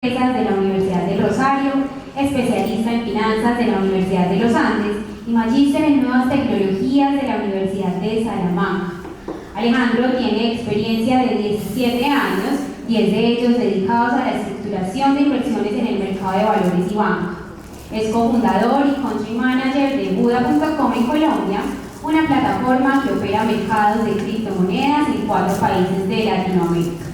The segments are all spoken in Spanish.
de la Universidad del Rosario, especialista en finanzas de la Universidad de los Andes y magíster en nuevas tecnologías de la Universidad de Salamanca. Alejandro tiene experiencia de 17 años, 10 de ellos dedicados a la estructuración de inversiones en el mercado de valores y banca. Es cofundador y country manager de Buda.com en Colombia, una plataforma que opera mercados de criptomonedas en 4 países de Latinoamérica.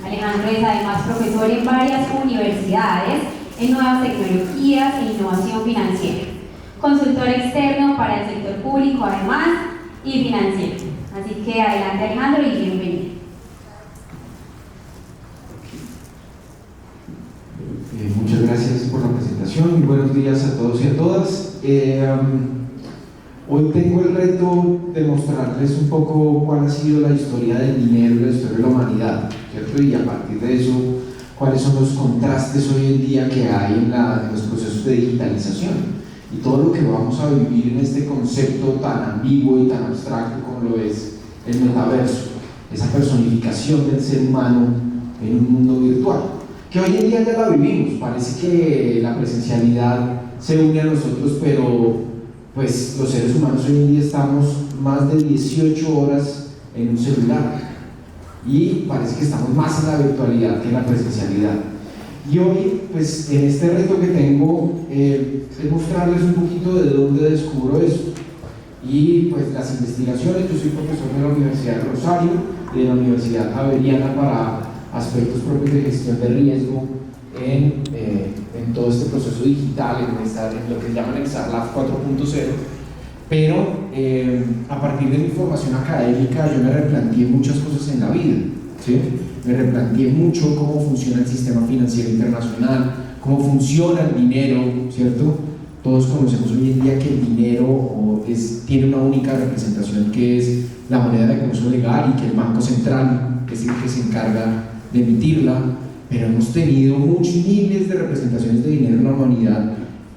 Alejandro es además profesor en varias universidades en nuevas tecnologías e innovación financiera, consultor externo para el sector público además y financiero. Así que adelante Alejandro y bienvenido. Muchas gracias por la presentación y buenos días a todos y a todas. Hoy tengo el reto de mostrarles un poco cuál ha sido la historia del dinero y la historia de la humanidad, ¿cierto? Y a partir de eso, cuáles son los contrastes hoy en día que hay en los procesos de digitalización y todo lo que vamos a vivir en este concepto tan ambiguo y tan abstracto como lo es el metaverso, esa personificación del ser humano en un mundo virtual, que hoy en día ya la vivimos. Parece que la presencialidad se une a nosotros, pero pues los seres humanos hoy en día estamos más de 18 horas en un celular y parece que estamos más en la virtualidad que en la presencialidad. Y hoy, pues en este reto que tengo, es mostrarles un poquito de dónde descubro esto. Y pues las investigaciones, yo soy profesor de la Universidad de Rosario y de la Universidad Javeriana para aspectos propios de gestión de riesgo en todo este proceso digital, en lo que llaman el SARLAF 4.0, pero a partir de mi formación académica yo me replanteé muchas cosas en la vida, ¿sí? Me replanteé mucho cómo funciona el sistema financiero internacional, cómo funciona el dinero, ¿cierto? Todos conocemos hoy en día que el dinero tiene una única representación, que es la moneda de curso legal, y que el Banco Central es el que se encarga de emitirla, pero hemos tenido miles de representaciones de dinero en la humanidad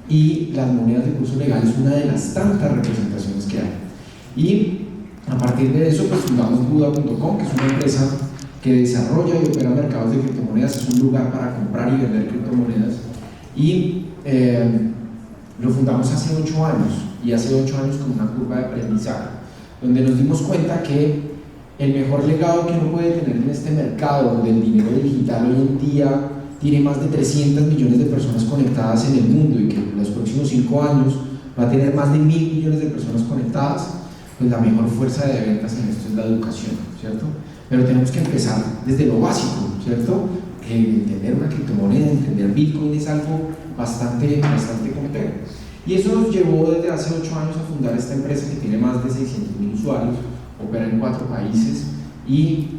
y las monedas de curso legal es una de las tantas representaciones que hay. Y a partir de eso, pues fundamos Buda.com, que es una empresa que desarrolla y opera mercados de criptomonedas, es un lugar para comprar y vender criptomonedas, y lo fundamos hace 8 años, y hace 8 años con una curva de aprendizaje, donde nos dimos cuenta que el mejor legado que uno puede tener en este mercado, donde el dinero digital hoy en día tiene más de 300 millones de personas conectadas en el mundo y que en los próximos 5 años va a tener más de 1.000 millones de personas conectadas, pues la mejor fuerza de ventas en esto es la educación, ¿cierto? Pero tenemos que empezar desde lo básico, ¿cierto? Entender una criptomoneda, entender Bitcoin es algo bastante complejo. Y eso nos llevó desde hace 8 años a fundar esta empresa que tiene más de 600.000 usuarios, opera en 4 países y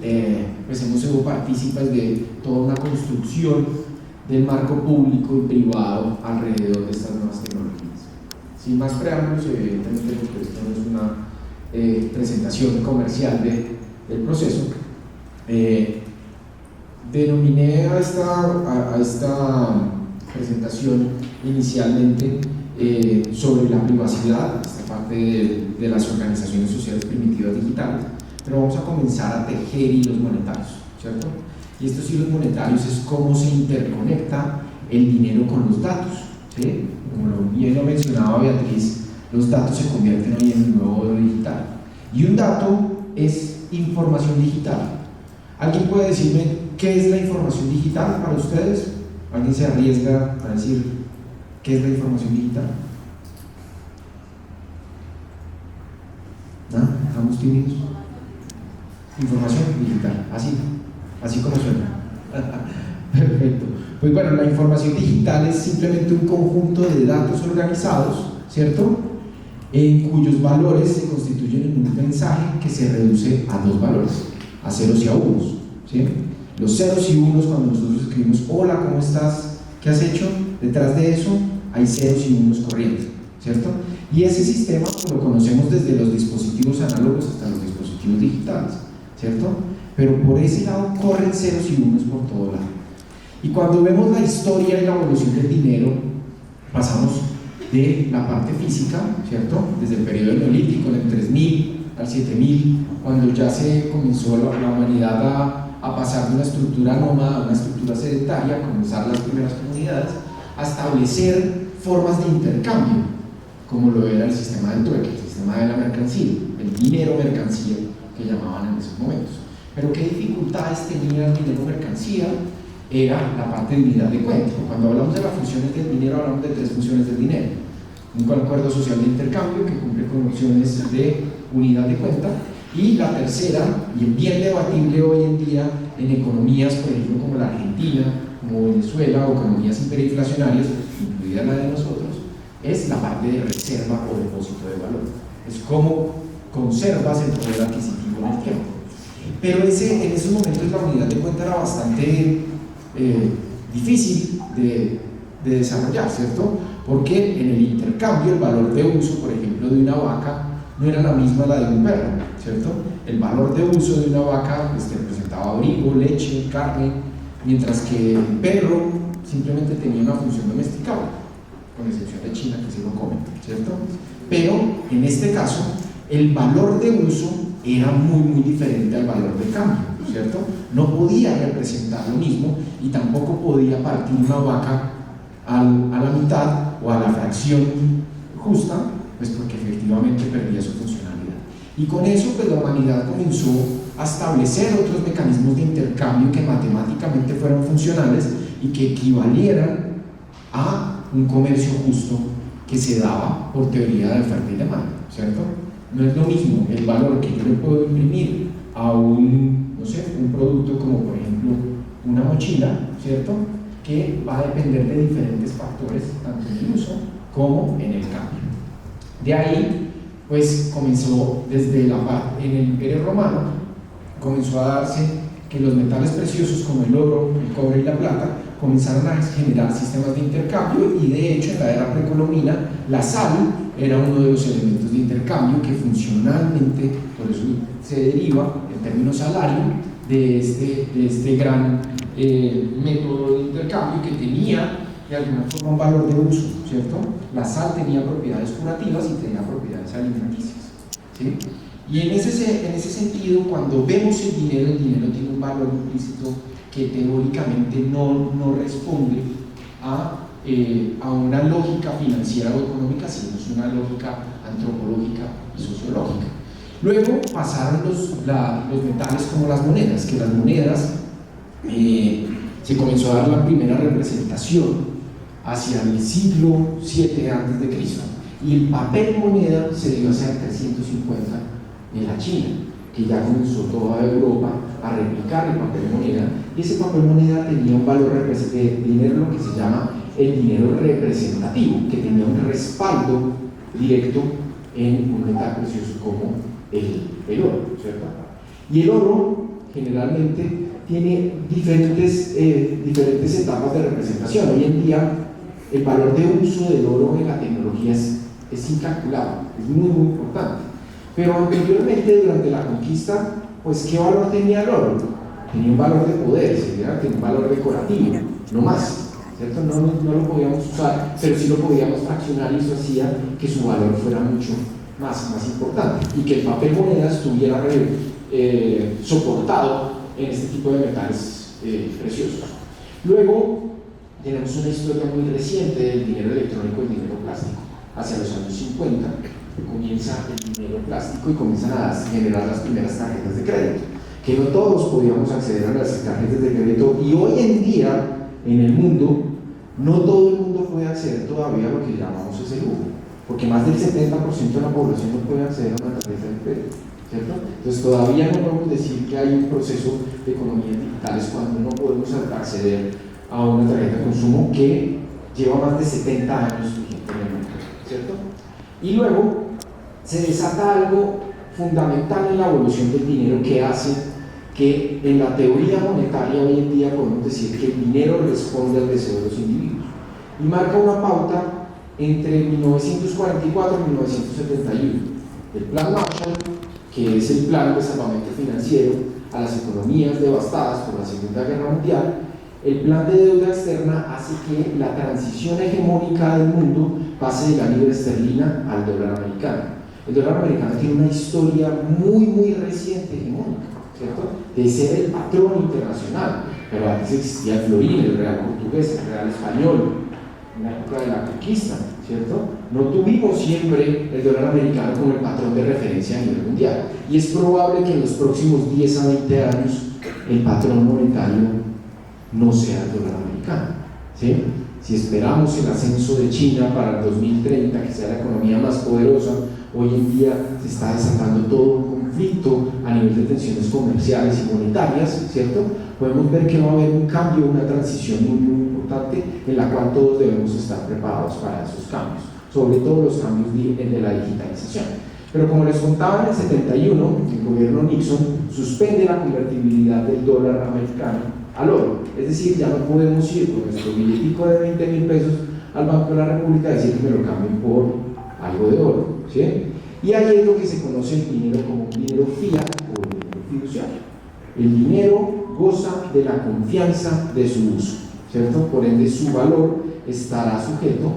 pues hemos sido partícipes de toda una construcción del marco público y privado alrededor de estas nuevas tecnologías. Sin más preámbulos, evidentemente porque esto no es una presentación comercial del proceso, denominé a esta presentación inicialmente sobre la privacidad, esta parte de las organizaciones sociales primitivas digitales, pero vamos a comenzar a tejer hilos monetarios, ¿cierto? Y estos hilos monetarios es cómo se interconecta el dinero con los datos, ¿sí? Como bien lo mencionaba Beatriz, los datos se convierten hoy en el nuevo oro digital. Y un dato es información digital. ¿Alguien puede decirme qué es la información digital para ustedes? ¿Alguien se arriesga a decir qué es la información digital? ¿No? ¿Estamos tímidos? Información digital, así como suena. Perfecto. Pues bueno, la información digital es simplemente un conjunto de datos organizados, ¿cierto? En cuyos valores se constituyen en un mensaje que se reduce a 2 valores, a ceros y a unos, ¿sí? Los ceros y unos, cuando nosotros escribimos hola, ¿cómo estás? ¿Qué has hecho? Detrás de eso hay ceros y unos corriendo, ¿cierto? Y ese sistema lo conocemos desde los dispositivos análogos hasta los dispositivos digitales, ¿cierto? Pero por ese lado corren ceros y unos por todo lado. Y cuando vemos la historia y la evolución del dinero, pasamos de la parte física, ¿cierto? Desde el periodo neolítico, en el 3000 al 7000, cuando ya se comenzó la humanidad a pasar de una estructura nómada a una estructura sedentaria, a comenzar las primeras comunidades, a establecer formas de intercambio, como lo era el sistema del trueque, el sistema de la mercancía, el dinero mercancía que llamaban en esos momentos. Pero ¿qué dificultades tenía el dinero mercancía? Era la parte de unidad de cuenta. Cuando hablamos de las funciones del dinero, hablamos de 3 funciones del dinero: un acuerdo social de intercambio que cumple con opciones de unidad de cuenta, y la tercera, y bien debatible hoy en día en economías, por ejemplo, como la Argentina, como Venezuela, o economías hiperinflacionarias, incluida la de nosotros, es la parte de reserva o depósito de valor. Es cómo conservas el poder adquisitivo en el tiempo. Pero en esos momentos la unidad de cuenta era bastante difícil de desarrollar, ¿cierto? Porque en el intercambio el valor de uso, por ejemplo, de una vaca no era la misma la de un perro, ¿cierto? El valor de uso de una vaca representaba abrigo, leche, carne, mientras que el perro simplemente tenía una función domesticable, con excepción de China, que sí lo comen, ¿cierto? Pero en este caso el valor de uso era muy diferente al valor de cambio, ¿cierto? No podía representar lo mismo, y tampoco podía partir una vaca a la mitad o a la fracción justa, pues porque efectivamente perdía su funcionalidad. Y con eso, pues la humanidad comenzó a establecer otros mecanismos de intercambio que matemáticamente fueran funcionales y que equivalieran a un comercio justo que se daba por teoría de oferta y demanda, ¿cierto? No es lo mismo el valor que yo le puedo imprimir a un producto como, por ejemplo, una mochila, ¿cierto?, que va a depender de diferentes factores, tanto en el uso como en el cambio. De ahí, pues comenzó en el Imperio Romano, comenzó a darse que los metales preciosos como el oro, el cobre y la plata comenzaron a generar sistemas de intercambio, y de hecho en la era precolombina la sal era uno de los elementos de intercambio que funcionalmente, por eso se deriva el término salario de este gran método de intercambio que tenía de alguna forma un valor de uso, ¿cierto? La sal tenía propiedades curativas y tenía propiedades alimenticias, ¿sí? Y en ese sentido, cuando vemos el dinero tiene un valor implícito que teóricamente no responde a una lógica financiera o económica, sino es una lógica antropológica y sociológica. Luego pasaron los metales como las monedas, que las monedas se comenzó a dar la primera representación hacia el siglo VII a.C. y el papel moneda se dio hacia el 350 en la China, que ya comenzó toda Europa a replicar el papel moneda, y ese papel moneda tenía un valor de dinero, lo que se llama el dinero representativo, que tenía un respaldo directo en un metal precioso como el oro, ¿cierto? Y el oro generalmente tiene diferentes etapas de representación. Hoy en día el valor de uso del oro en la tecnología es incalculable, es muy importante. Pero anteriormente, durante la conquista, pues ¿qué valor tenía el oro? Tenía un valor de poder, tenía un valor decorativo, no más, ¿cierto? No lo podíamos usar, pero sí lo podíamos fraccionar, y eso hacía que su valor fuera mucho más importante, y que el papel moneda estuviera soportado en este tipo de metales preciosos. Luego tenemos una historia muy reciente del dinero electrónico y el dinero plástico. Hacia los años 50 comienza el dinero plástico y comienzan a generar las primeras tarjetas de crédito, que no todos podíamos acceder a las tarjetas de crédito, y hoy en día en el mundo no todo el mundo puede acceder todavía a lo que llamamos ese lujo, porque más del 70% de la población no puede acceder a una tarjeta de crédito, ¿cierto? Entonces todavía no podemos decir que hay un proceso de economías digitales cuando no podemos acceder a una tarjeta de consumo que lleva más de 70 años vigente en el mercado, ¿cierto? Y luego se desata algo fundamental en la evolución del dinero, que hace que en la teoría monetaria hoy en día podemos decir que el dinero responde al deseo de los individuos, y marca una pauta entre 1944 y 1971. El Plan Marshall, que es el plan de salvamento financiero a las economías devastadas por la Segunda Guerra Mundial, el plan de deuda externa hace que la transición hegemónica del mundo pase de la libra esterlina al dólar americano. El dólar americano tiene una historia muy reciente hegemónica, ¿cierto? De ser el patrón internacional. Pero antes existía el florín, el real portugués, el real español, en la época de la conquista, ¿cierto? No tuvimos siempre el dólar americano como el patrón de referencia a nivel mundial. Y es probable que en los próximos 10 a 20 años el patrón monetario no sea el dólar americano, ¿sí? Si esperamos el ascenso de China para el 2030, que sea la economía más poderosa, hoy en día se está desatando todo un conflicto a nivel de tensiones comerciales y monetarias, ¿cierto? Podemos ver que va a haber un cambio, una transición muy importante en la cual todos debemos estar preparados para esos cambios, sobre todo los cambios de la digitalización. Pero como les contaba, en el 71, el gobierno Nixon suspende la convertibilidad del dólar americano al oro, es decir, ya no podemos ir con nuestro billetico de 20.000 pesos al Banco de la República a decir que me lo cambien por algo de oro, ¿sí? Y ahí es lo que se conoce el dinero como un dinero fiat o dinero fiduciario. El dinero goza de la confianza de su uso, ¿cierto? Por ende, su valor estará sujeto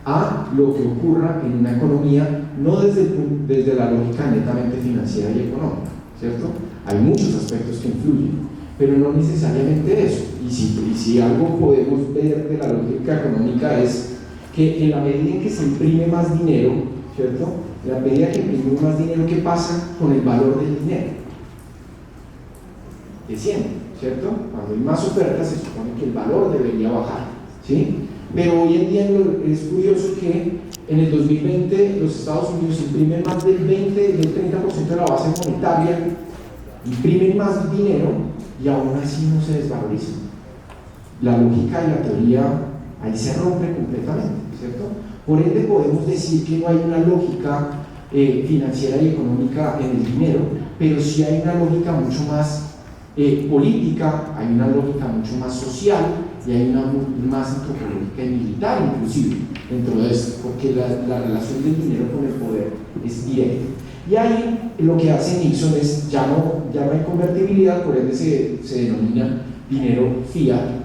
a lo que ocurra en una economía, no desde la lógica netamente financiera y económica, ¿cierto? Hay muchos aspectos que influyen, pero no necesariamente eso. Y si algo podemos ver de la lógica económica es que en la medida en que se imprime más dinero, ¿cierto? En la medida que imprimimos más dinero, ¿qué pasa con el valor del dinero? Desciende, ¿cierto? Cuando hay más ofertas se supone que el valor debería bajar, ¿sí? Pero hoy en día es curioso que en el 2020 los Estados Unidos imprimen más del 30% de la base monetaria, imprimen más dinero y aún así no se desvalorizan. La lógica y la teoría ahí se rompe completamente, ¿cierto? Por ende podemos decir que no hay una lógica financiera y económica en el dinero, pero sí hay una lógica mucho más política, hay una lógica mucho más social y hay una más antropológica y militar inclusive dentro de esto, porque la relación del dinero con el poder es directa. Y ahí lo que hace Nixon es, ya no hay convertibilidad, por ende se denomina dinero fiat,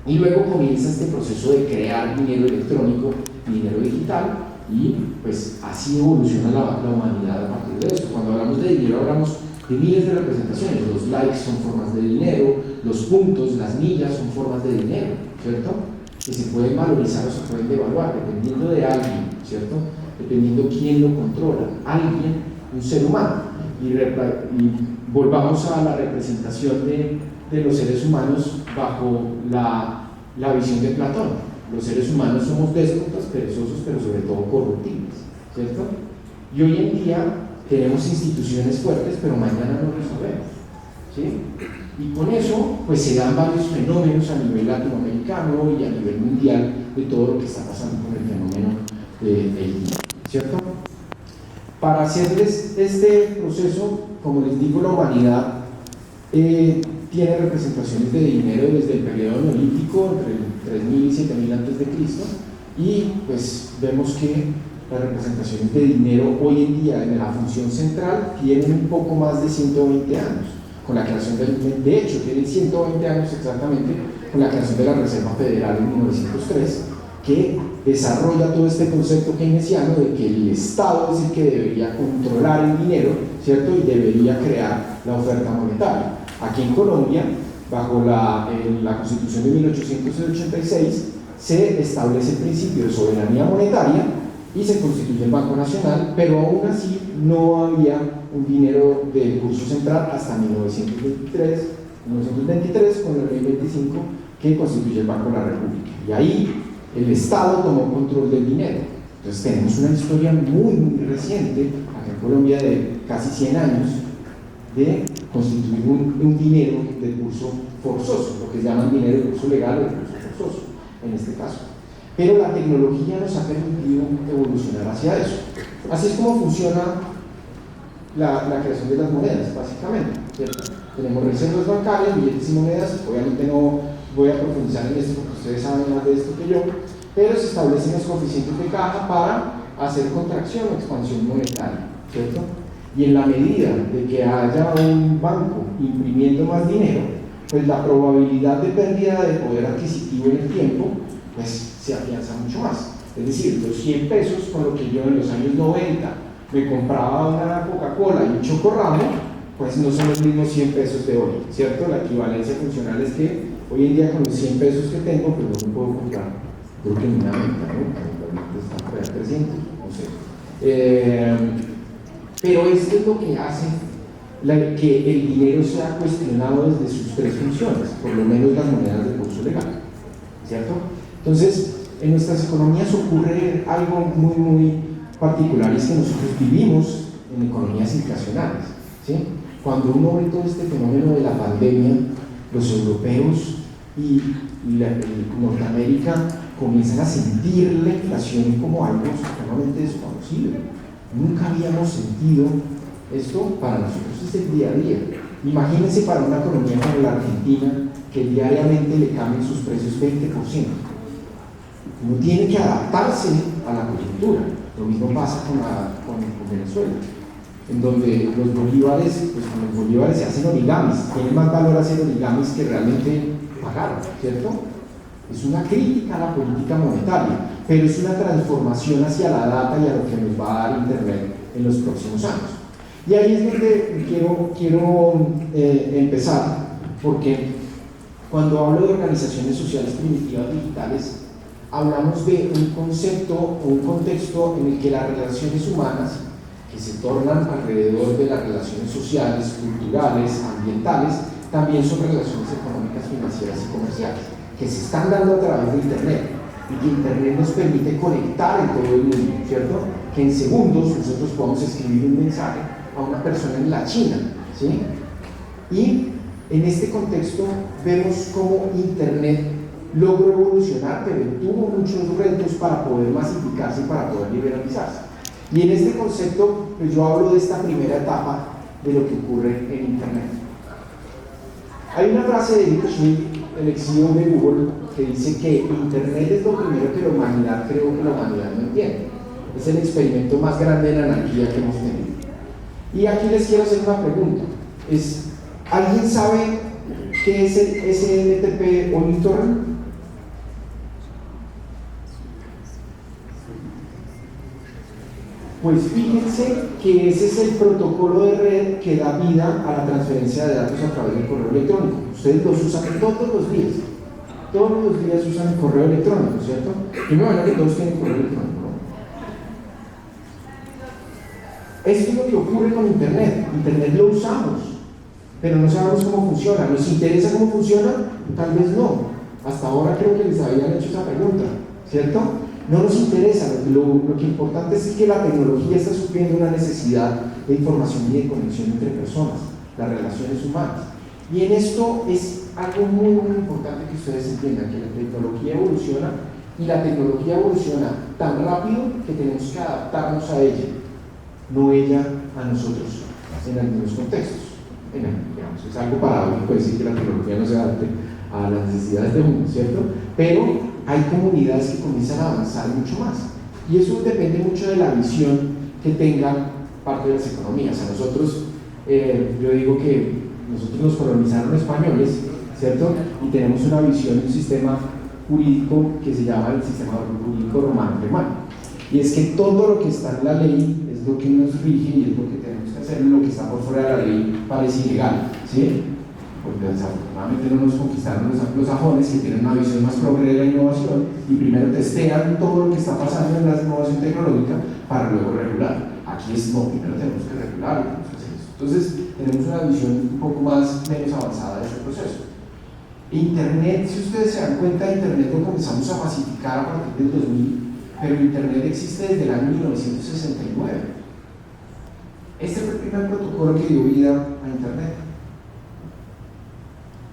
y luego comienza este proceso de crear dinero electrónico, dinero digital, y pues así evoluciona la humanidad a partir de eso. Cuando hablamos de dinero hablamos de miles de representaciones. Los likes son formas de dinero, los puntos, las millas son formas de dinero, ¿cierto? Que se pueden valorizar o se pueden devaluar dependiendo de alguien, ¿cierto? Dependiendo quién lo controla, alguien, un ser humano. Y volvamos a la representación de los seres humanos bajo la visión de Platón. Los seres humanos somos déspotas, perezosos, pero sobre todo corruptibles, ¿cierto? Y hoy en día tenemos instituciones fuertes, pero mañana no resolvemos, ¿sí? Y con eso, pues se dan varios fenómenos a nivel latinoamericano y a nivel mundial de todo lo que está pasando con el fenómeno del dinero, ¿cierto? Para hacerles este proceso, como les digo, la humanidad tiene representaciones de dinero desde el periodo neolítico, entre 3.000 y 7.000 a.C., y pues vemos que las representaciones de dinero hoy en día en la función central tienen un poco más de 120 años, con la creación de hecho, tienen 120 años exactamente, con la creación de la Reserva Federal en 1903, que desarrolla todo este concepto keynesiano de que el Estado es el que debería controlar el dinero, ¿cierto? Y debería crear la oferta monetaria. Aquí en Colombia, bajo la Constitución de 1886, se establece el principio de soberanía monetaria y se constituye el Banco Nacional, pero aún así no había un dinero del curso central hasta 1923 con la Ley 25 que constituye el Banco de la República. Y ahí el Estado tomó control del dinero. Entonces tenemos una historia muy reciente acá en Colombia de casi 100 años de constituir un dinero de curso forzoso, lo que llaman dinero de curso legal o de curso forzoso en este caso. Pero la tecnología nos ha permitido evolucionar hacia eso. Así es como funciona la creación de las monedas, básicamente, ¿cierto? Tenemos reservas bancarias, billetes y monedas. Obviamente no voy a profundizar en esto porque ustedes saben más de esto que yo, pero se establecen los coeficientes de caja para hacer contracción o expansión monetaria, ¿cierto? Y en la medida de que haya un banco imprimiendo más dinero, pues la probabilidad de pérdida de poder adquisitivo en el tiempo pues se afianza mucho más. Es decir, los 100 pesos con lo que yo en los años 90 me compraba una Coca-Cola y un chocorramo, pues no son los mismos 100 pesos de hoy, ¿cierto? La equivalencia funcional es que hoy en día con los 100 pesos que tengo, pues no me puedo comprar, creo que ni una venta, ¿no? Están por ahí 300, no sé. Pero esto es lo que hace que el dinero sea cuestionado desde sus tres funciones, por lo menos las monedas de curso legal, ¿cierto? Entonces, en nuestras economías ocurre algo muy particular, y es que nosotros vivimos en economías inflacionarias, ¿sí? Cuando uno ve todo este fenómeno de la pandemia, los europeos y Norteamérica comienzan a sentir la inflación como algo supremamente desconocido. Nunca habíamos sentido esto. Para nosotros es el día a día. Imagínense para una economía como la Argentina, que diariamente le cambien sus precios 20%. Uno tiene que adaptarse a la coyuntura. Lo mismo pasa con Venezuela, en donde los bolívares, pues con los bolívares se hacen origamis. Tiene más valor hacer origamis que realmente pagar, ¿cierto? Es una crítica a la política monetaria, pero es una transformación hacia la data y a lo que nos va a dar Internet en los próximos años. Y ahí es donde quiero empezar, porque cuando hablo de organizaciones sociales primitivas digitales, hablamos de un concepto o un contexto en el que las relaciones humanas que se tornan alrededor de las relaciones sociales, culturales, ambientales, también son relaciones económicas, financieras y comerciales, que se están dando a través de Internet, y que Internet nos permite conectar en todo el mundo, ¿cierto? Que en segundos nosotros podamos escribir un mensaje a una persona en la China, ¿sí? Y en este contexto vemos cómo Internet logró evolucionar, pero tuvo muchos retos para poder masificarse y para poder liberalizarse. Y en este concepto, pues yo hablo de esta primera etapa de lo que ocurre en Internet. Hay una frase de Eric Schmidt, el ex CEO de Google, que dice que Internet es lo primero que la humanidad creó que la humanidad no entiende. Es el experimento más grande de la anarquía que hemos tenido. Y aquí les quiero hacer una pregunta. ¿Alguien sabe qué es el SMTP o BitTorrent? Pues fíjense que ese es el protocolo de red que da vida a la transferencia de datos a través del correo electrónico. Ustedes los usan todos los días. Todos los días usan el correo electrónico, ¿cierto? Yo me imagino que todos tienen correo electrónico, ¿no? Esto es lo que ocurre con Internet. Internet lo usamos, pero no sabemos cómo funciona. ¿Nos interesa cómo funciona? Tal vez no. Hasta ahora creo que les habían hecho esa pregunta, ¿cierto? No nos interesa. Lo que importante es que la tecnología está supliendo una necesidad de información y de conexión entre personas, las relaciones humanas. Y en esto es algo muy importante que ustedes entiendan, que la tecnología evoluciona, y la tecnología evoluciona tan rápido que tenemos que adaptarnos a ella, no ella a nosotros en algunos contextos. Digamos, es algo paradójico decir que la tecnología no se adapte a las necesidades de uno, ¿cierto? Pero hay comunidades que comienzan a avanzar mucho más, y eso depende mucho de la visión que tengan parte de las economías. A nosotros, yo digo que nosotros nos colonizaron españoles, ¿cierto? Y tenemos una visión de un sistema jurídico que se llama el sistema jurídico romano-germano, y es que todo lo que está en la ley es lo que nos rige y es lo que tenemos que hacer. Lo que está por fuera de la ley parece ilegal, ¿sí? Porque desafortunadamente no nos conquistaron los sajones, que tienen una visión más progre de la innovación, y primero testean todo lo que está pasando en la innovación tecnológica para luego regular. Aquí es no, primero tenemos que regular, tenemos que hacer eso. Entonces tenemos una visión un poco menos avanzada de ese proceso. Internet, si ustedes se dan cuenta, Internet lo comenzamos a masificar a partir del 2000, pero Internet existe desde el año 1969. Este fue el primer protocolo que dio vida a Internet.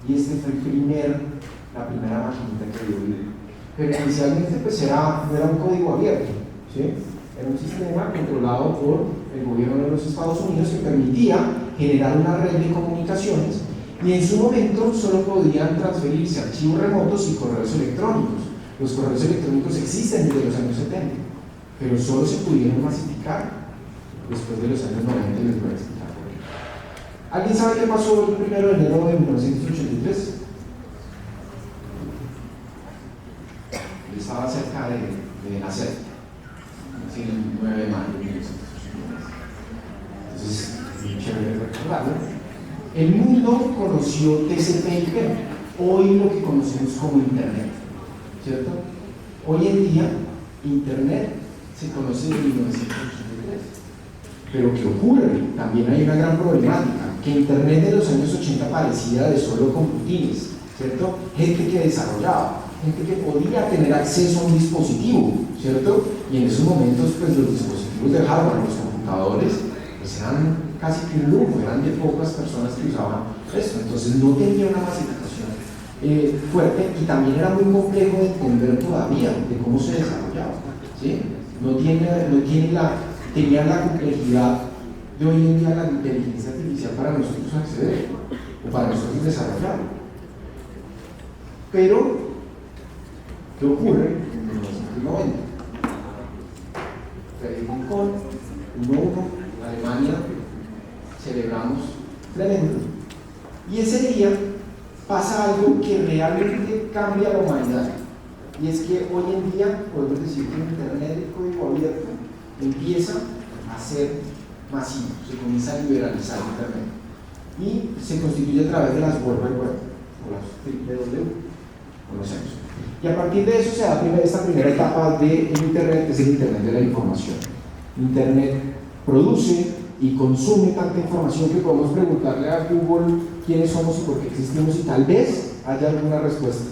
Y este fue la primera maquinita que dio vida. Pero inicialmente pues era un código abierto, ¿sí? Era un sistema controlado por el gobierno de los Estados Unidos que permitía generar una red de comunicaciones, y en su momento solo podían transferirse archivos remotos y correos electrónicos. Los correos electrónicos existen desde los años 70, pero solo se pudieron masificar después de los años 90, y les voy a explicar por qué. ¿Alguien sabe qué pasó el 1 de enero de 1983? Yo estaba cerca de nacer, así el 9 de mayo de 1983. conoció TCP/IP, hoy lo que conocemos como Internet, ¿cierto? Hoy en día, Internet se conoce desde 1983. Pero ¿qué ocurre? También hay una gran problemática, que Internet de los años 80 parecía de solo computines, ¿cierto? Gente que desarrollaba, gente que podía tener acceso a un dispositivo, ¿cierto? Y en esos momentos, pues los dispositivos de hardware, los computadores, pues eran casi que un lujo, eran de pocas personas que usaban esto, entonces no tenía una masificación fuerte, y también era muy complejo de entender todavía de cómo se desarrollaba, ¿sí? Tenía la complejidad de hoy en día la inteligencia artificial para nosotros acceder o para nosotros desarrollarlo. Pero, ¿qué ocurre en 1990? Frederick Lincoln, 1-1, Alemania, celebramos tremendo. Y ese día pasa algo que realmente cambia la humanidad. Y es que hoy en día podemos decir que Internet, el código abierto, empieza a ser masivo, se comienza a liberalizar Internet y se constituye a través de las World Wide Web, o las www, conocemos. Y a partir de eso se da esta primera etapa de Internet, que es el Internet de la información. Internet produce y consume tanta información que podemos preguntarle a Google quiénes somos y por qué existimos, y tal vez haya alguna respuesta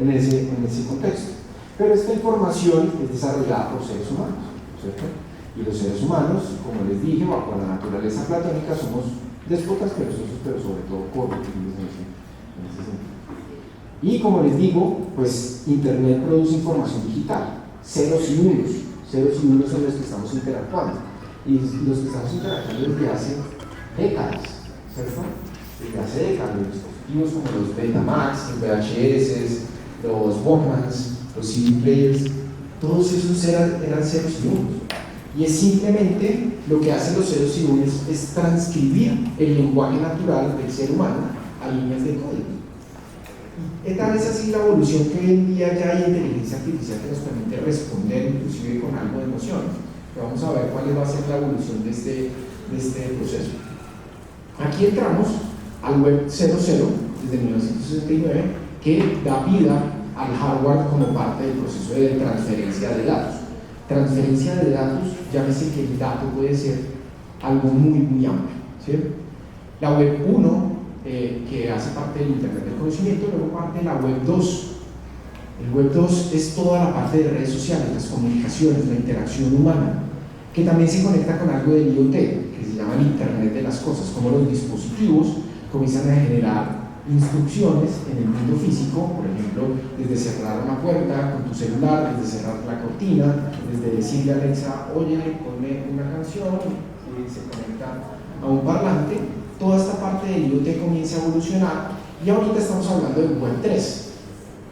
en ese contexto. Pero esta información es desarrollada por seres humanos, ¿cierto? Y los seres humanos, como les dije, bajo la naturaleza platónica, somos déspotas, perezosos, pero sobre todo corruptibles en ese sentido. Y como les digo, pues Internet produce información digital, ceros y unos. Ceros y unos son los que estamos interactuando. Y los que estamos interactuando desde hace décadas, ¿cierto? Desde hace décadas, los dispositivos como los Betamax, los VHS, los Walkmans, los CD players, todos esos eran ceros y unos. Y es simplemente lo que hacen los ceros y unos es transcribir el lenguaje natural del ser humano a líneas de código. Y tal vez así la evolución que hoy en día ya hay inteligencia artificial que nos permite responder inclusive con algo de emoción. Vamos a ver cuál va a ser la evolución de este proceso. Aquí entramos al Web 0.0 desde 1969, que da vida al hardware como parte del proceso de transferencia de datos. Transferencia de datos, llámese que el dato puede ser algo muy, muy amplio, ¿sí? La Web 1, que hace parte del Internet del conocimiento, luego parte de la Web 2. El Web 2 es toda la parte de redes sociales, las comunicaciones, la interacción humana, que también se conecta con algo del IoT, que se llama el Internet de las cosas, como los dispositivos comienzan a generar instrucciones en el mundo físico, por ejemplo, desde cerrar una puerta con tu celular, desde cerrar la cortina, desde decirle a Alexa, oye, ponme una canción, y se conecta a un parlante. Toda esta parte del IoT comienza a evolucionar, y ahorita estamos hablando del Web 3,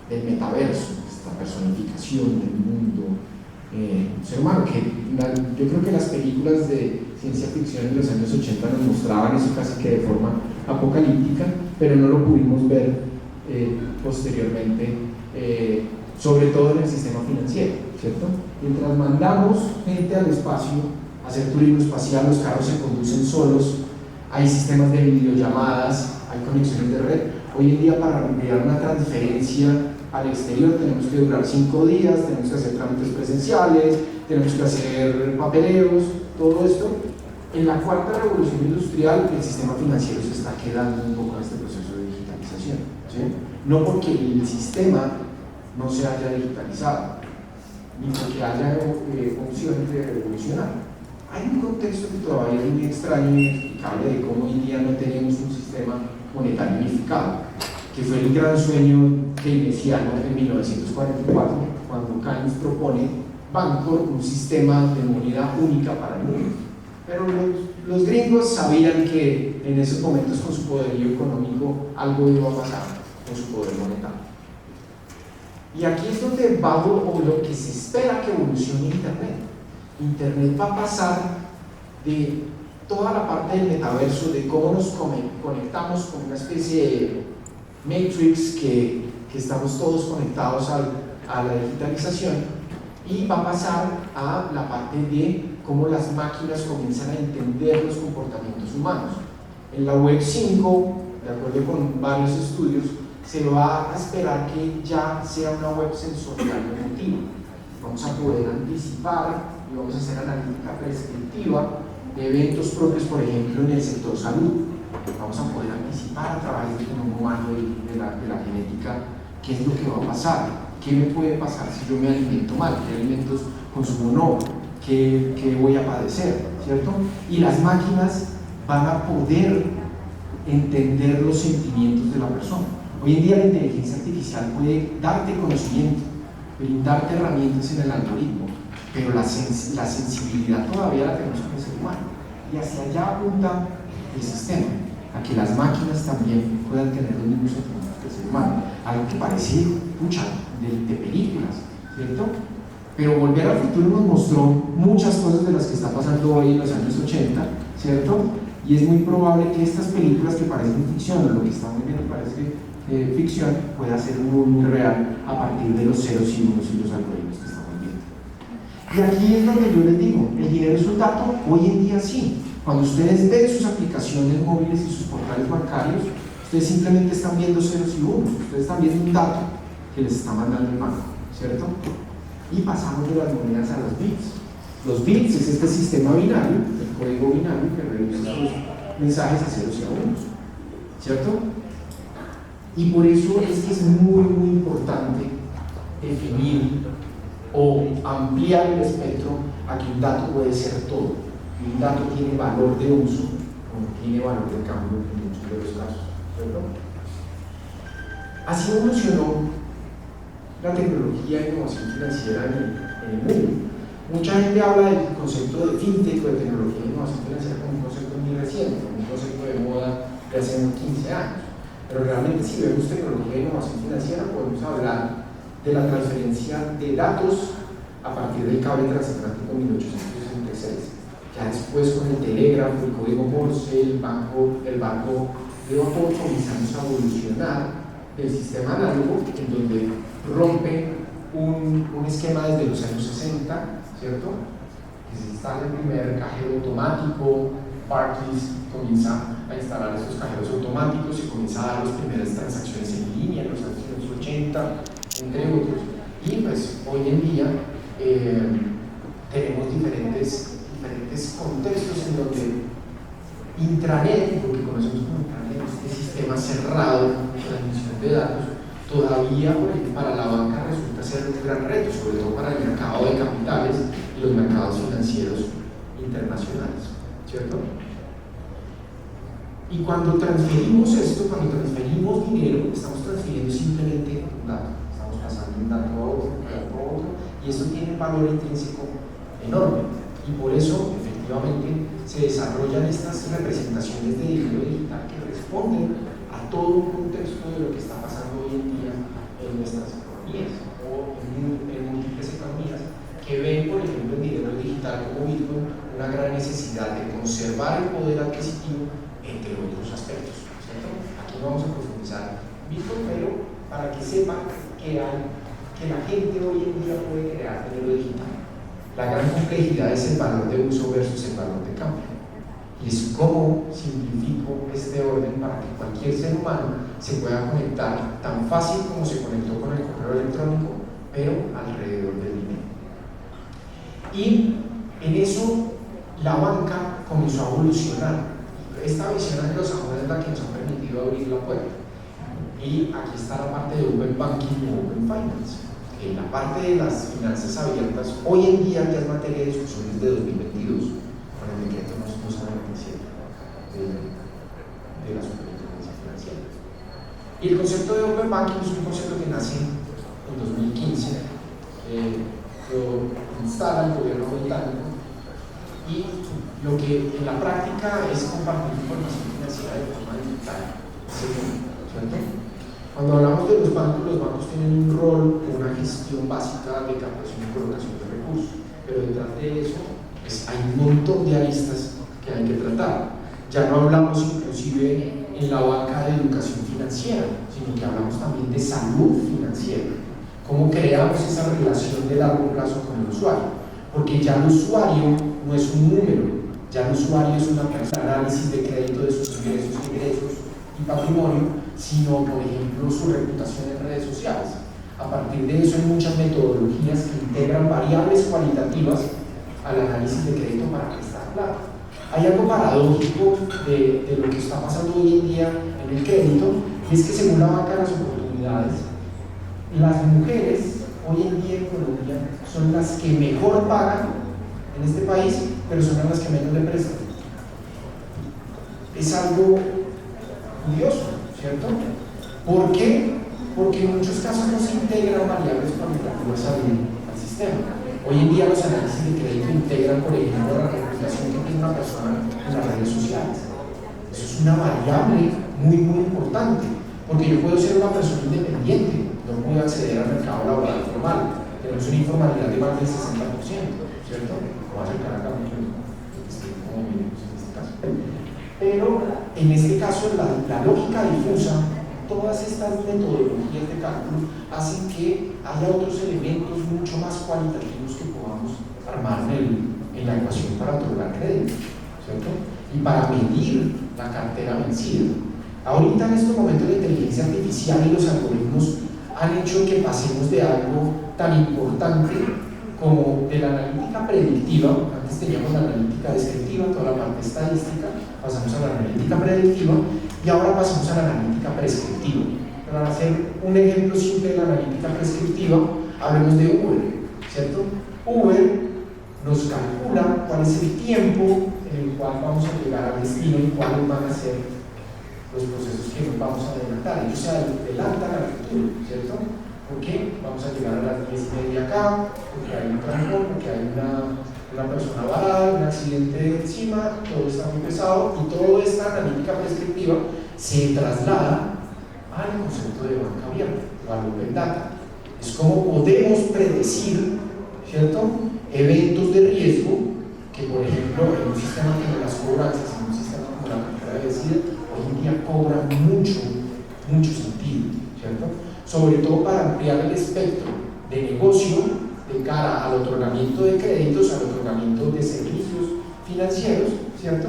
del metaverso, esta personificación del mundo ser humano, que yo creo que las películas de ciencia ficción en los años 80 nos mostraban eso casi que de forma apocalíptica, pero no lo pudimos ver posteriormente, sobre todo en el sistema financiero, ¿cierto? Mientras mandamos gente al espacio a hacer turismo espacial, los carros se conducen solos, hay sistemas de videollamadas, hay conexiones de red. Hoy en día, para enviar una transferencia al exterior tenemos que durar 5 días, tenemos que hacer trámites presenciales, tenemos que hacer papeleos, todo esto. En la cuarta revolución industrial, el sistema financiero se está quedando un poco en este proceso de digitalización, ¿sí? No porque el sistema no se haya digitalizado, ni porque haya opciones de evolucionar. Hay un contexto que todavía es muy extraño y inexplicable de cómo hoy en día no tenemos un sistema monetario unificado, que fue el gran sueño keynesiano en 1944, cuando Keynes propone Bancor, un sistema de moneda única para el mundo. Pero los gringos sabían que en esos momentos, con su poderío económico, algo iba a pasar con su poder monetario. Y aquí es donde va lo que se espera que evolucione Internet. Internet va a pasar de toda la parte del metaverso, de cómo nos conectamos con una especie de matrix que estamos todos conectados a la digitalización, y va a pasar a la parte de cómo las máquinas comienzan a entender los comportamientos humanos. En la Web 5 de acuerdo con varios estudios, se va a esperar que ya sea una web sensorial emotiva. Vamos a poder anticipar y vamos a hacer analítica prescriptiva de eventos propios, por ejemplo, en el sector salud. Vamos a poder anticipar a través del genoma humano y de la genética qué es lo que va a pasar, qué me puede pasar si yo me alimento mal, qué alimentos consumo no, qué voy a padecer, ¿cierto? Y las máquinas van a poder entender los sentimientos de la persona. Hoy en día la inteligencia artificial puede darte conocimiento, brindarte herramientas en el algoritmo, pero la sensibilidad todavía la tenemos con el ser humano. Y hacia allá apunta el sistema, a que las máquinas también puedan tener los mismos sentimientos que el ser humano. Algo que parece, pucha, de películas, ¿cierto? Pero Volver al Futuro nos mostró muchas cosas de las que está pasando hoy en los años 80, ¿cierto? Y es muy probable que estas películas que parecen ficción, o lo que estamos viendo parece ficción, pueda ser muy, muy real a partir de los ceros y unos y los algoritmos que estamos viendo. Y aquí es donde yo les digo, el dinero es un dato, hoy en día sí. Cuando ustedes ven sus aplicaciones móviles y sus portales bancarios, ustedes simplemente están viendo ceros y unos, ustedes están viendo un dato que les está mandando el banco, ¿cierto? Y pasamos de las monedas a los bits. Los bits es este sistema binario, el código binario que reduce los mensajes a ceros y a unos, ¿cierto? Y por eso es que es muy, muy importante definir o ampliar el espectro a que un dato puede ser todo. Y un dato tiene valor de uso, como tiene valor de cambio en muchos de los casos, ¿cierto? Así evolucionó la tecnología e innovación financiera en el mundo. Mucha gente habla del concepto de fintech o de tecnología e innovación financiera como un concepto muy reciente, como un concepto de moda de hace unos 15 años. Pero realmente, si vemos tecnología e innovación financiera, podemos hablar de la transferencia de datos a partir del cable transatlántico en 1866. Ya después, con el telégrafo, el código Morse, el banco de vapor, comenzamos a evolucionar del sistema análogo, en donde rompe un esquema desde los años 60, ¿cierto? Que se instala el primer cajero automático, Barclays comienza a instalar esos cajeros automáticos y comienza a dar las primeras transacciones en línea en los años 80, entre otros. Y pues hoy en día tenemos diferentes contextos en donde intranet, lo que conocemos como intranet, este sistema cerrado de transmisión de datos, todavía por ejemplo, para la banca resulta ser un gran reto, sobre todo para el mercado de capitales y los mercados financieros internacionales, ¿cierto? Y cuando transferimos esto, cuando transferimos dinero, estamos transfiriendo simplemente un dato, estamos pasando un dato a otro, y esto tiene un valor intrínseco enorme. Y por eso, efectivamente, se desarrollan estas representaciones de dinero digital que responden a todo un contexto de lo que está pasando hoy en día en nuestras economías o en múltiples economías que ven, por ejemplo, el dinero digital como Bitcoin una gran necesidad de conservar el poder adquisitivo, entre otros aspectos, ¿cierto? Aquí no vamos a profundizar Bitcoin, pero para que sepan que la gente hoy en día puede crear dinero digital. La gran complejidad es el valor de uso versus el valor de cambio. Y es cómo simplifico este orden para que cualquier ser humano se pueda conectar tan fácil como se conectó con el correo electrónico, pero alrededor del dinero. Y en eso la banca comenzó a evolucionar. Esta visión anglosajona es la que nos ha permitido abrir la puerta. Y aquí está la parte de Open Banking o Open Finance. En la parte de las finanzas abiertas, hoy en día ya es materia de discusión desde 2022, con el decreto no 97 de la Superintendencia Financiera. Y el concepto de Open Banking es un concepto que nace en 2015, lo instala el gobierno británico, y lo que en la práctica es compartir información financiera de forma digital, ¿cierto? Cuando hablamos de los bancos tienen un rol en una gestión básica de captación y colocación de recursos, pero detrás de eso hay un montón de aristas que hay que tratar. Ya no hablamos inclusive en la banca de educación financiera, sino que hablamos también de salud financiera. Cómo creamos esa relación de largo plazo con el usuario, porque ya el usuario no es un número, ya el usuario es una persona, análisis de crédito de sus ingresos, y patrimonio, sino, por ejemplo, su reputación en redes sociales. A partir de eso hay muchas metodologías que integran variables cualitativas al análisis de crédito para prestar plata. Hay algo paradójico de lo que está pasando hoy en día en el crédito, y es que según la banca de las oportunidades, las mujeres hoy en día en Colombia son las que mejor pagan en este país, pero son las que menos le prestan. Es algo curioso, ¿cierto? ¿Por qué? Porque en muchos casos no se integran variables cualitativas al sistema. Hoy en día los análisis de crédito integran, por ejemplo, la reputación que tiene una persona en las redes sociales. Eso es una variable muy importante, porque yo puedo ser una persona independiente, no puedo acceder al mercado laboral formal, tenemos una informalidad de más del 60%, ¿cierto? No va a acercar acá mucho, como mínimos en este caso. Pero en este caso la lógica difusa, todas estas metodologías de cálculo hacen que haya otros elementos mucho más cualitativos que podamos armar en la ecuación para otorgar crédito, ¿cierto? Y para medir la cartera vencida. Ahorita en estos momentos la inteligencia artificial y los algoritmos han hecho que pasemos de algo tan importante como de la analítica predictiva. Antes teníamos la analítica descriptiva, toda la parte estadística, pasamos a la analítica predictiva y ahora pasamos a la analítica prescriptiva. Para hacer un ejemplo simple de la analítica prescriptiva, hablemos de Uber, ¿cierto? Uber nos calcula cuál es el tiempo en el cual vamos a llegar al destino y cuáles van a ser los procesos que nos vamos a adelantar. Ellos se adelantan al futuro, ¿cierto? ¿Por qué? Vamos a llegar a las 10:30 acá, porque hay un trancón, porque hay una persona varada, un accidente encima, todo está muy pesado, y toda esta analítica prescriptiva se traslada al concepto de banca abierta o al open data. Es como podemos predecir, ¿cierto?, eventos de riesgo que, por ejemplo, en un sistema como las cobranzas, en un sistema como la cartera de decir, hoy en día cobra mucho sentido, ¿cierto? Sobre todo para ampliar el espectro de negocio de cara al otorgamiento de créditos, al otorgamiento de servicios financieros, ¿cierto?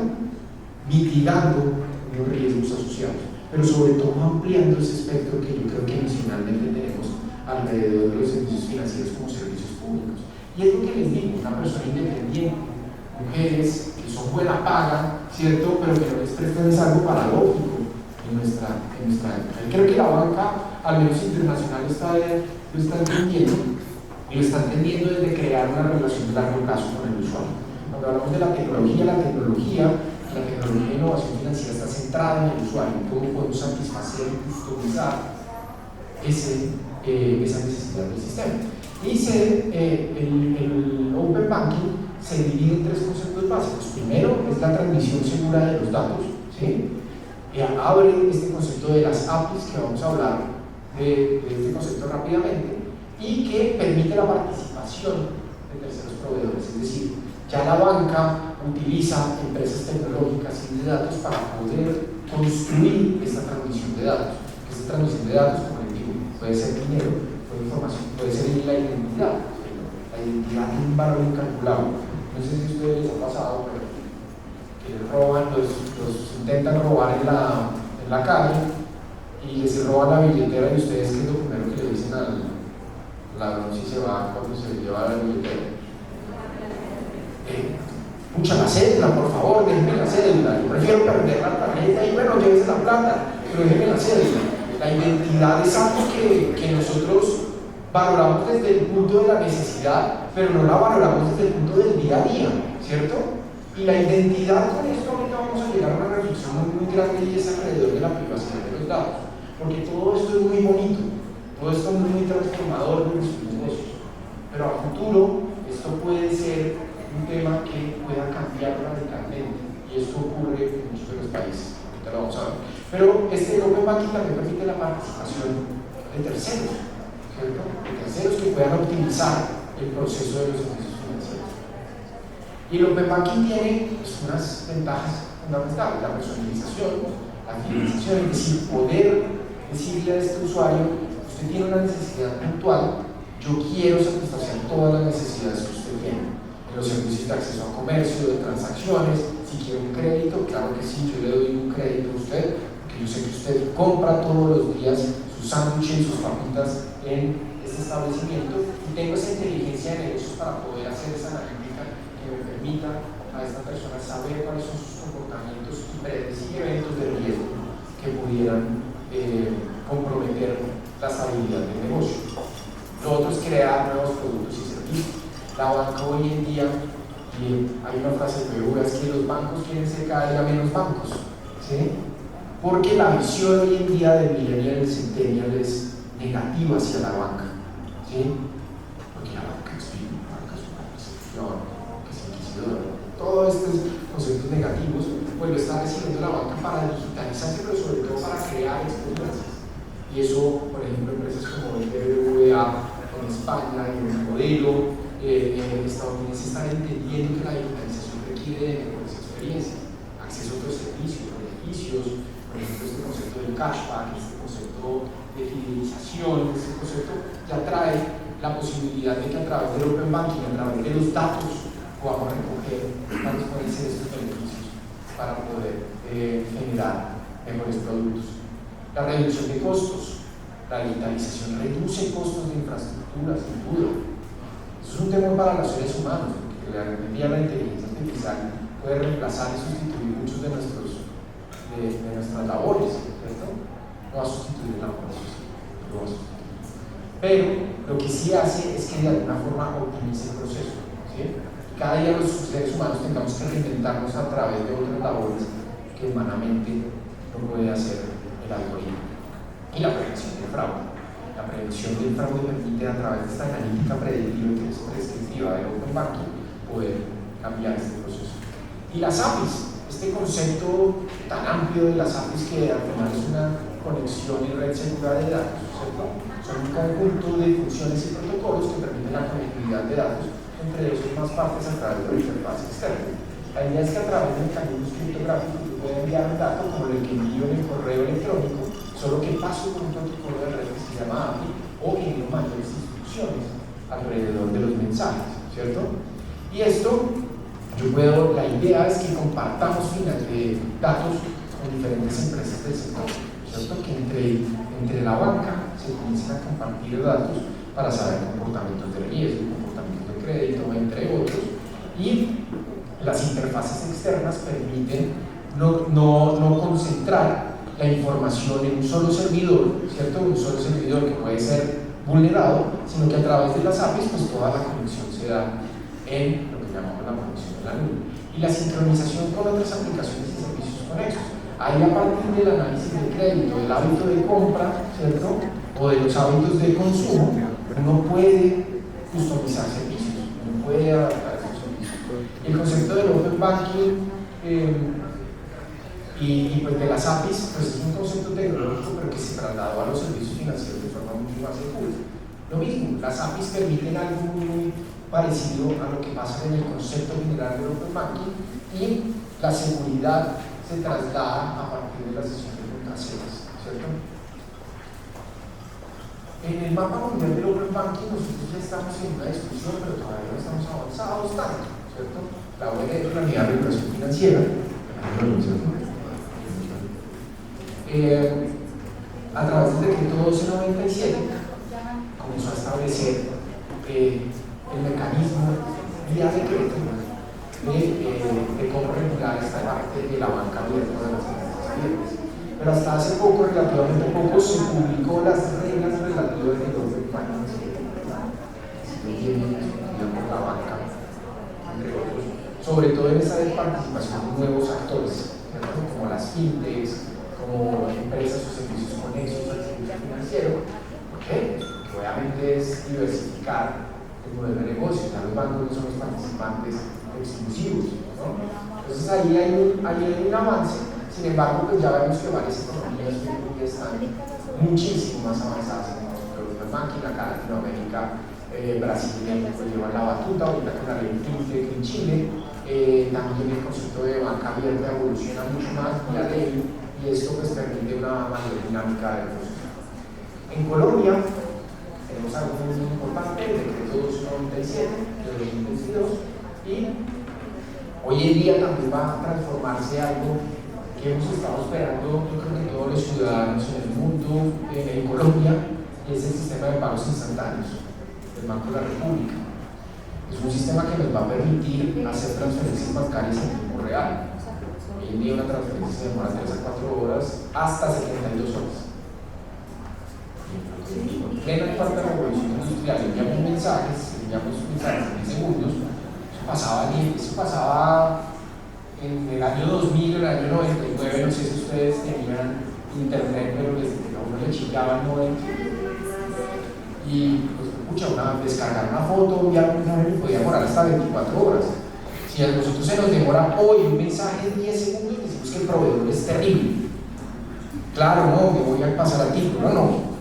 Mitigando los riesgos asociados, pero sobre todo ampliando ese espectro que yo creo que nacionalmente tenemos alrededor de los servicios financieros como servicios públicos. Y es lo que les digo, una persona independiente, mujeres que son buena paga, ¿cierto? Pero que no les prestan es algo paradójico en nuestra época. Creo que la banca, al menos internacional, lo está entendiendo, y lo está entendiendo desde crear una relación de largo plazo con el usuario. Cuando hablamos de la tecnología de innovación financiera está centrada en el usuario, cómo podemos satisfacer y customizar esa necesidad del sistema. Y el Open Banking se divide en tres conceptos básicos. Primero es la transmisión segura de los datos, ¿sí? Abre este concepto de las APIs, que vamos a hablar de este concepto rápidamente, y que permite la participación de terceros proveedores, es decir, ya la banca utiliza empresas tecnológicas y de datos para poder construir esta transmisión de datos. Esta transmisión de datos, como les digo, puede ser dinero, puede ser la identidad. La identidad tiene un valor incalculable. No sé si a ustedes les ha pasado, pero que les roban, los intentan robar en la calle y les roban la billetera, y ustedes, ¿qué es lo primero que le dicen al ladrón si se va cuando se lleva la billetera? Pucha, la cédula, por favor, déjenme la cédula. Yo prefiero perder la tarjeta y bueno, llévese la plata, pero déjenme la cédula. La identidad es algo que nosotros valoramos desde el punto de la necesidad, pero no la valoramos desde el punto del día a día, ¿cierto? Y la identidad, con esto ahorita vamos a llegar a una reflexión muy grande, y es alrededor de la privacidad de los datos, porque todo esto es muy bonito, todo esto es muy transformador de nuestros negocios, pero a futuro esto puede ser un tema que pueda cambiar radicalmente, y esto ocurre en muchos de los países, ahorita lo vamos a ver. Pero este Open Banking también permite la participación de terceros, ¿cierto? De terceros que puedan optimizar el proceso de los servicios financieros. Y el Open Banking tiene pues, unas ventajas fundamentales: la personalización, la fidelización, es decir, poder decirle a este usuario: usted tiene una necesidad puntual, yo quiero satisfacer todas las necesidades que usted tiene. En los servicios de acceso a comercio, de transacciones, si quiere un crédito, claro que sí, yo le doy un crédito a usted, que porque yo sé que usted compra todos los días sus sándwiches y sus papitas en este establecimiento, y tengo esa inteligencia de negocios para poder hacer esa analítica que me permita a esta persona saber cuáles son sus comportamientos y predecir eventos de riesgo que pudieran comprometer la estabilidad del negocio. Lo otro es crear nuevos productos y servicios. La banca hoy en día, y hay una frase que me es que los bancos quieren ser cada día menos bancos, ¿sí? Porque la visión hoy en día de millennials y centennials es negativa hacia la banca, ¿sí? Porque la banca es una percepción, que es inquisidora. Todos estos conceptos negativos, pues lo está recibiendo la banca para digitalizarse, pero sobre todo para crear experiencias. Y eso, por ejemplo, empresas como el BBVA en España y en el modelo estadounidense están entendiendo que la digitalización requiere de mejores experiencias, acceso a otros servicios, beneficios, por ejemplo, este concepto del cashback, este concepto de fidelización, este concepto ya trae la posibilidad de que a través del Open Banking, a través de los datos, podamos recoger la disponibilidad de estos beneficios para poder generar mejores productos. La reducción de costos. La digitalización reduce costos de infraestructura, sin duda. Eso es un tema para los seres humanos, porque realmente la inteligencia artificial puede reemplazar y sustituir muchos de nuestras labores, ¿cierto? No va a sustituir la labor, no va a sustituir. Pero lo que sí hace es que de alguna forma optimice el proceso, ¿sí? Cada día los seres humanos tengamos que reinventarnos a través de otras labores que humanamente no puede hacer el algoritmo. Y la prevención del fraude. La prevención del fraude permite a través de esta analítica predictiva que es prescriptiva del Open Banking poder cambiar este proceso. Y las APIs, este concepto tan amplio de las APIs que al final es una conexión y red segura de datos, ¿cierto? Son un conjunto de funciones y protocolos que permiten la conectividad de datos entre ellos más partes a través de la interfaz externa. La idea es que a través de mecanismos criptográficos yo puedo enviar un dato como el que envío en el correo electrónico, solo que paso por un protocolo de red que se llama API o genero mayores instrucciones alrededor de los mensajes, ¿cierto? Y esto, la idea es que compartamos datos con diferentes empresas del sector, ¿cierto? Que entre la banca se comiencen a compartir datos para saber comportamientos de riesgo, comportamientos de crédito, entre otros, y las interfaces externas permiten no concentrar la información en un solo servidor, ¿cierto? Un solo servidor que puede ser vulnerado, sino que a través de las APIs pues toda la conexión se da en lo que llamamos la conexión de la nube. Y la sincronización con otras aplicaciones y servicios conexos. Ahí a partir del análisis de crédito, del hábito de compra, ¿cierto? O de los hábitos de consumo, uno puede customizar servicios, uno puede adaptar esos servicios. El concepto del Open Banking y pues de las APIs, pues es un concepto tecnológico pero que se trasladó a los servicios financieros de forma mucho más segura. Lo mismo, las APIs permiten algo muy parecido a lo que pasa en el concepto general del Open Banking, y la seguridad se traslada a partir de la sesión de contraseñas, ¿cierto? En el mapa mundial del Open Banking nosotros ya estamos en una discusión, pero todavía no estamos avanzados tanto, ¿cierto? La ONG, la Unidad de Regulación Financiera, a través del decreto 1297 comenzó a establecer el mecanismo vía decreto de cómo regular esta parte de la banca abierta de las empresas abiertas. Pero hasta hace poco, relativamente poco, se publicó las reglas relativas del Open Banking, por la banca, entre otros, sobre todo en esa participación de nuevos actores, ¿cierto? Como las fintechs, como empresas o servicios conexos al servicio financiero. ¿Por qué? Porque obviamente es diversificar el modelo de negocio. Ya los bancos no son los participantes exclusivos, ¿no? Entonces ahí hay un avance. Sin embargo, pues ya vemos que varias economías hoy están muchísimo más avanzadas en el Open Banking. Acá en Latinoamérica, Brasil y México llevan la batuta, ahorita con la ley fintech en Chile. También el concepto de banca abierta evoluciona mucho más vía ley, y esto pues permite una mayor dinámica del proceso. En Colombia tenemos algo muy importante, el decreto 297 de 2022, y hoy en día también va a transformarse algo que que hemos estado esperando, yo creo que todos los ciudadanos en el mundo, en Colombia, es el sistema de pagos instantáneos del Banco de la República. Es un sistema que nos va a permitir hacer transferencias bancarias en tiempo real. Hoy en día una transferencia se demora 3 a 4 horas hasta 72 horas. En plena cuarta revolución industrial, enviamos mensajes en 10 segundos. Eso pasaba en el año 2000, en el año 99, no sé si ustedes tenían internet, pero a uno le chingaba el modem. Y pues, descargar una foto, enviar un mensaje podía demorar hasta 24 horas. Si a nosotros se nos demora hoy un mensaje en 10 segundos, decimos que el proveedor es terrible. Claro, no, me voy a pasar al título, no.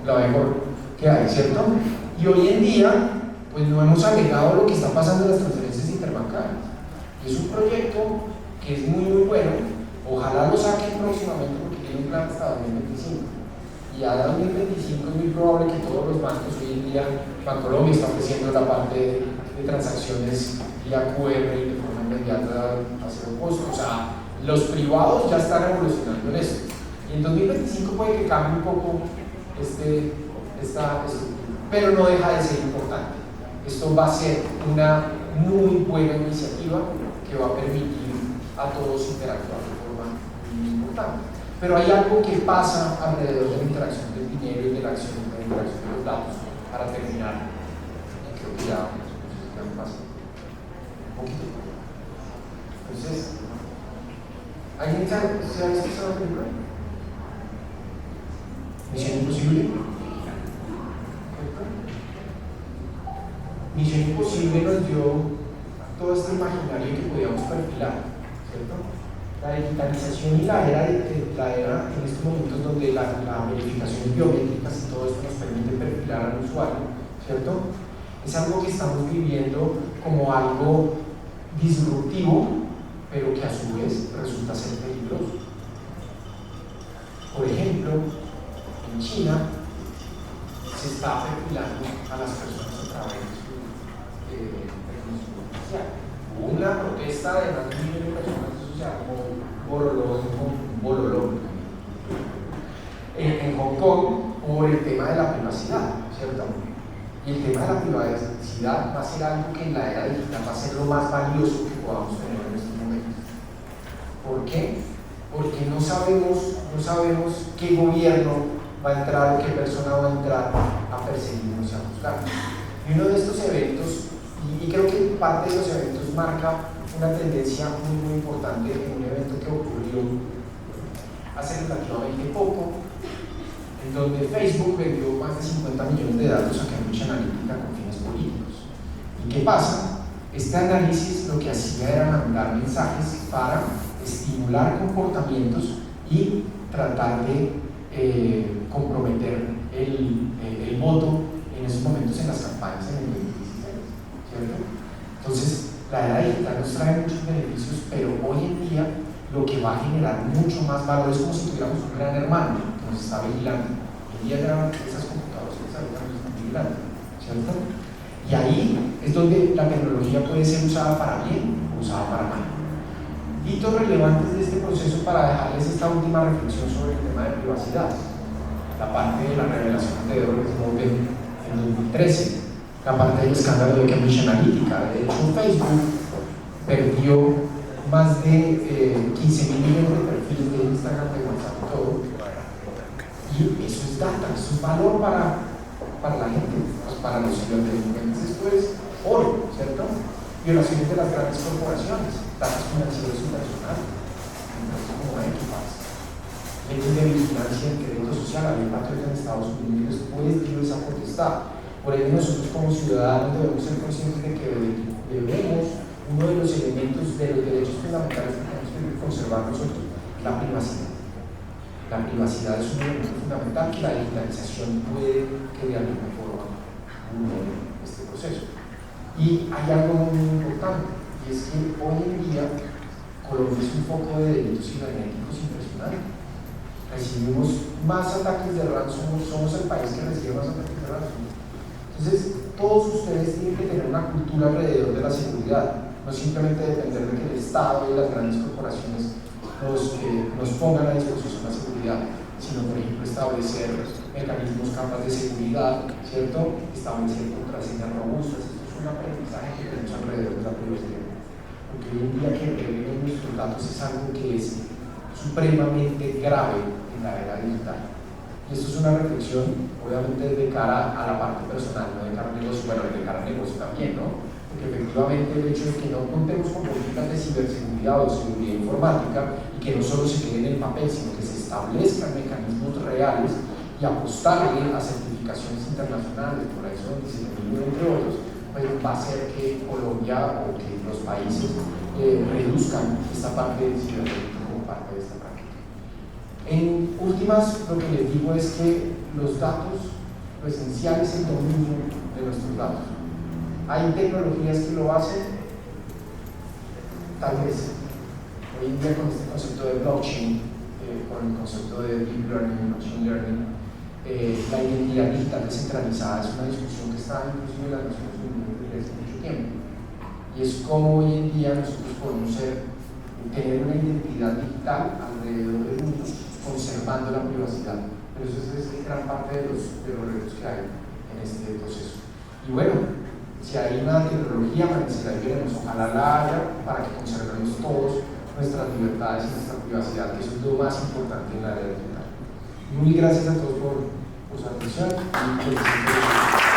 Lo mejor que hay, ¿cierto? Y hoy en día, pues no hemos agregado lo que está pasando en las transferencias interbancarias. Es un proyecto que es muy bueno. Ojalá lo saquen próximamente porque tiene un plan hasta 2025. Y a 2025 es muy probable que todos los bancos hoy en día, Bancolombia está ofreciendo la parte de transacciones vía QR y de forma inmediata a cero costo. O sea, los privados ya están evolucionando en esto. Y en 2025 puede que cambie un poco esta estructura, pero no deja de ser importante. Esto va a ser una muy buena iniciativa que va a permitir a todos interactuar de forma muy importante. Pero hay algo que pasa alrededor de la interacción del dinero y de la interacción de los datos para terminar. Creo que ya me pasa un poquito. Entonces, ¿alguien se ha visto esa película? Misión Imposible. Misión Imposible nos dio todo este imaginario que podíamos perfilar, ¿cierto? La digitalización y la era en estos momentos donde las verificaciones biométricas y todo esto nos permite perfilar al usuario, ¿cierto? Es algo que estamos viviendo como algo disruptivo, pero que a su vez resulta ser peligroso. Por ejemplo, en China se está perfilando a las personas a través de su reconocimiento facial. Hubo una protesta de más de 1 millón de personas, eso se llamó Bololó, en Hong Kong, por el tema de la privacidad, ¿cierto? Y el tema de la privacidad va a ser algo que en la era digital va a ser lo más valioso que podamos tener en estos momentos. ¿Por qué? Porque no sabemos qué gobierno va a entrar o qué persona va a entrar a perseguirnos y a juzgarnos. Y uno de estos eventos, y creo que parte de los eventos marca una tendencia muy importante en un evento que ocurrió hace relativamente poco, en donde Facebook vendió más de 50 millones de datos a Cambridge Analytica con fines políticos. ¿Y qué pasa? Este análisis lo que hacía era mandar mensajes para estimular comportamientos y tratar de comprometer el voto en esos momentos en las campañas en el 2016, ¿cierto? Entonces, la era digital nos trae muchos beneficios, pero hoy en día lo que va a generar mucho más valor es como si tuviéramos un gran hermano que nos está vigilando. Hoy en día ya esas computadoras nos están vigilando, ¿cierto? Y ahí es donde la tecnología puede ser usada para bien o usada para mal. Hitos relevantes de este proceso para dejarles esta última reflexión sobre el tema de privacidad. La parte de la revelación de Edward Snowden en 2013, la parte del escándalo de Cambridge Analytica. De hecho, Facebook perdió más de 15 millones de perfiles de Instagram, de WhatsApp y todo. Y eso es data, eso es valor para la gente, pues para los ciudadanos. Esto es oro, ¿cierto? Violaciones de las grandes corporaciones, datos financieros internacionales, empresas como Equifax, leyes de vigilancia en crédito social, la ley patriota en Estados Unidos pues dio esa potestad. Por ello nosotros como ciudadanos debemos ser conscientes de que debemos, uno de los elementos de los derechos fundamentales que tenemos que conservar nosotros, la privacidad. La privacidad es un elemento fundamental que la digitalización puede que de alguna forma vulnere este proceso. Y hay algo muy importante, y es que hoy en día Colombia es un foco de delitos cibernéticos impresionante. Recibimos más ataques de ransomware, somos el país que recibe más ataques de ransomware. Entonces, todos ustedes tienen que tener una cultura alrededor de la seguridad, no simplemente depender de que el Estado y las grandes corporaciones los que nos pongan a disposición la seguridad, sino por ejemplo establecer mecanismos, capas de seguridad, ¿cierto? Establecer contraseñas robustas. Esto es un aprendizaje que tenemos alrededor de la privacidad. Porque hoy en día que revelen nuestros datos es algo que es supremamente grave en la era digital. Y esto es una reflexión, obviamente, de cara a la parte personal, no de cara al negocio, bueno, de cara al negocio también, ¿no? Porque efectivamente el hecho de que no contemos con políticas de ciberseguridad o seguridad informática y que no solo se quede en el papel, sino que se establezcan mecanismos reales y apostarle a certificaciones internacionales, por eso entre otros, pues va a hacer que Colombia o que los países reduzcan esta parte del ciberdelito como parte de esta práctica. En últimas, lo que les digo es que los datos, lo esencial es el dominio de nuestros datos. ¿Hay tecnologías que lo hacen? Tal vez. Hoy en día con este concepto de blockchain, con el concepto de deep learning, machine learning, la identidad digital descentralizada es una discusión que está inclusive en las Naciones Unidas desde hace mucho tiempo. Y es como hoy en día nosotros podemos tener una identidad digital alrededor del mundo, conservando la privacidad. Pero eso es gran parte de los retos que hay en este proceso. Y bueno, si hay una tecnología, si la queremos, ojalá la haya para que conservemos todos nuestras libertades y nuestra privacidad, que eso es lo más importante en la era digital. Muy gracias a todos por su atención y